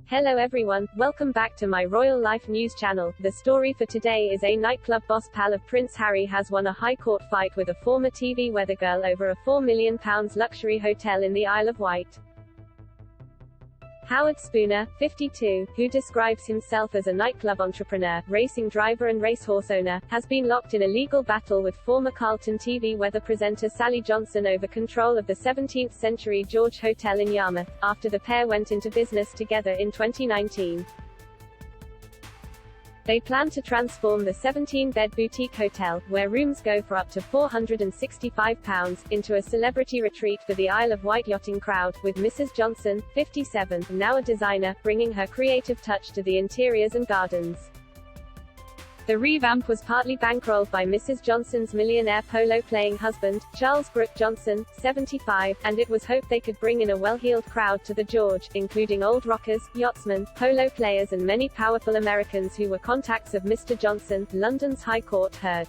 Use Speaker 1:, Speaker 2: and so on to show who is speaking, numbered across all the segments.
Speaker 1: Hello everyone, welcome back to my Royal Life News channel. The story for today is a nightclub boss pal of Prince Harry has won a high court fight with a former TV weathergirl over a £4 million luxury hotel in the Isle of Wight. Howard Spooner, 52, who describes himself as a nightclub entrepreneur, racing driver and racehorse owner, has been locked in a legal battle with former Carlton TV weather presenter Sally Johnson over control of the 17th Century George Hotel in Yarmouth, after the pair went into business together in 2019. They plan to transform the 17-bed boutique hotel, where rooms go for up to £465, into a celebrity retreat for the Isle of Wight yachting crowd, with Mrs. Johnson, 57, now a designer, bringing her creative touch to the interiors and gardens. The revamp was partly bankrolled by Mrs. Johnson's millionaire polo-playing husband, Charles Brooke Johnson, 75, and it was hoped they could bring in a well-heeled crowd to the George, including old rockers, yachtsmen, polo players and many powerful Americans who were contacts of Mr. Johnson, London's High Court heard.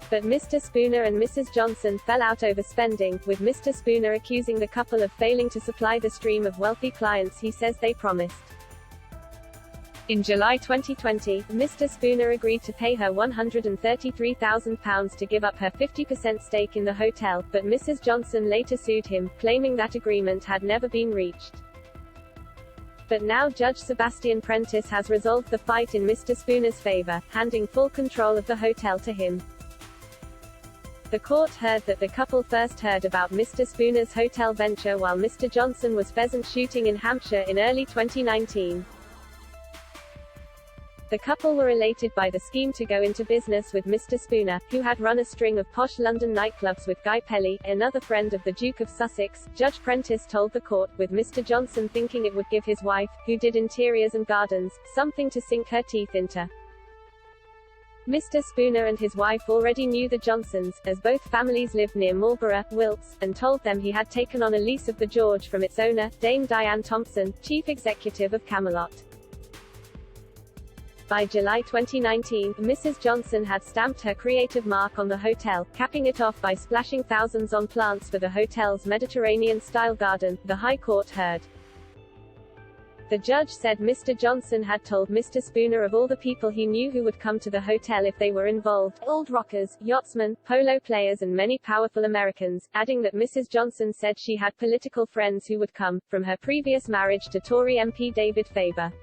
Speaker 1: But Mr. Spooner and Mrs. Johnson fell out over spending, with Mr. Spooner accusing the couple of failing to supply the stream of wealthy clients he says they promised. In July 2020, Mr. Spooner agreed to pay her £133,000 to give up her 50% stake in the hotel, but Mrs. Johnson later sued him, claiming that agreement had never been reached. But now Judge Sebastian Prentice has resolved the fight in Mr. Spooner's favor, handing full control of the hotel to him. The court heard that the couple first heard about Mr. Spooner's hotel venture while Mr. Johnson was pheasant shooting in Hampshire in early 2019. The couple were elated by the scheme to go into business with Mr. Spooner, who had run a string of posh London nightclubs with Guy Pelly, another friend of the Duke of Sussex. Judge Prentice told the court, with Mr. Johnson thinking it would give his wife, who did interiors and gardens, something to sink her teeth into. Mr. Spooner and his wife already knew the Johnsons, as both families lived near Marlborough, Wilts, and told them he had taken on a lease of the George from its owner, Dame Diane Thompson, chief executive of Camelot. By July 2019, Mrs. Johnson had stamped her creative mark on the hotel, capping it off by splashing thousands on plants for the hotel's Mediterranean-style garden, the High Court heard. The judge said Mr. Johnson had told Mr. Spooner of all the people he knew who would come to the hotel if they were involved, old rockers, yachtsmen, polo players and many powerful Americans, adding that Mrs. Johnson said she had political friends who would come, from her previous marriage to Tory MP David Faber.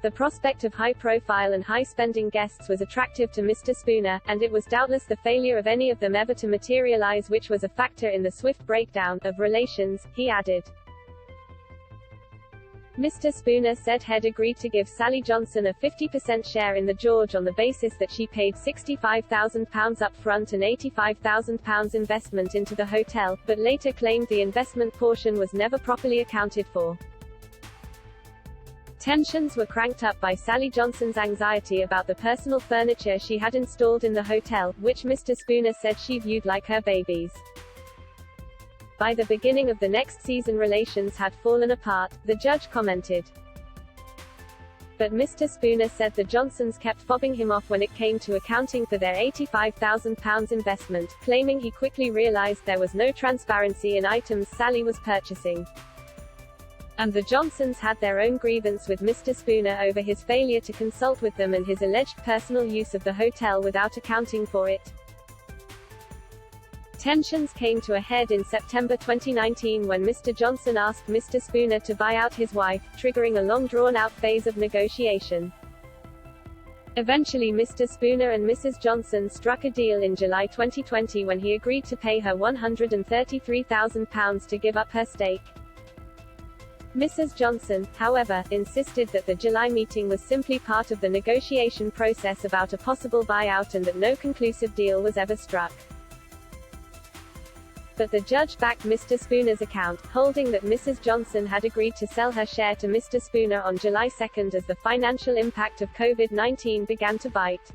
Speaker 1: The prospect of high-profile and high-spending guests was attractive to Mr. Spooner, and it was doubtless the failure of any of them ever to materialize which was a factor in the swift breakdown of relations, he added. Mr. Spooner said he'd agreed to give Sally Johnson a 50% share in the George on the basis that she paid £65,000 up front and £85,000 investment into the hotel, but later claimed the investment portion was never properly accounted for. Tensions were cranked up by Sally Johnson's anxiety about the personal furniture she had installed in the hotel, which Mr. Spooner said she viewed like her babies. By the beginning of the next season relations had fallen apart, the judge commented. But Mr. Spooner said the Johnsons kept fobbing him off when it came to accounting for their £85,000 investment, claiming he quickly realized there was no transparency in items Sally was purchasing. And the Johnsons had their own grievance with Mr. Spooner over his failure to consult with them and his alleged personal use of the hotel without accounting for it. Tensions came to a head in September 2019 when Mr. Johnson asked Mr. Spooner to buy out his wife, triggering a long drawn-out phase of negotiation. Eventually Mr. Spooner and Mrs. Johnson struck a deal in July 2020 when he agreed to pay her £133,000 to give up her stake. Mrs. Johnson, however, insisted that the July meeting was simply part of the negotiation process about a possible buyout and that no conclusive deal was ever struck. But the judge backed Mr. Spooner's account, holding that Mrs. Johnson had agreed to sell her share to Mr. Spooner on July 2 as the financial impact of COVID-19 began to bite.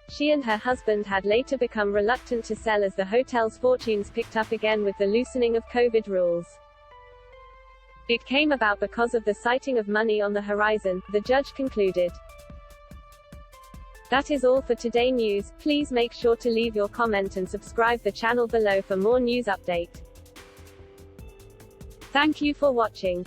Speaker 1: She and her husband had later become reluctant to sell as the hotel's fortunes picked up again with the loosening of COVID rules. It came about because of the sighting of money on the horizon, the judge concluded. That is all for today news. Please make sure to leave your comment and subscribe the channel below for more news update. Thank you for watching.